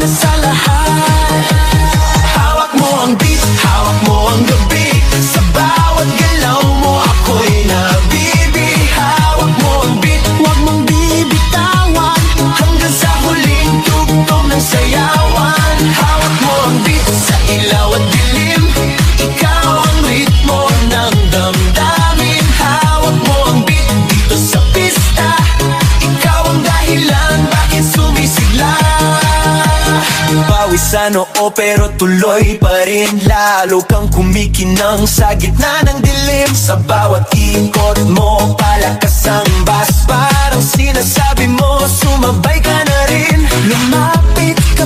na sa lahat. Hawak mo ang beat, hawak mo ang gabi. Sa bawat galaw mo ako'y nabibi. Hawak mo ang beat, huwag mong bibitawan, hanggang sa huling tugtog ng sayawan. Hawak mo ang beat sa ilaw at dilim. Ikaw ang ritmo ng damdamin. Hawak mo ang beat dito sa pista. Ikaw ang dahilan bakit sumisigla. Pawis sa noo pero tuloy pa rin. Lalo kang kumikinang sa gitna ng dilim. Sa bawat ikot mo palakas ang bass. Parang sinasabi mo sumabay ka na rin. Lumapit ka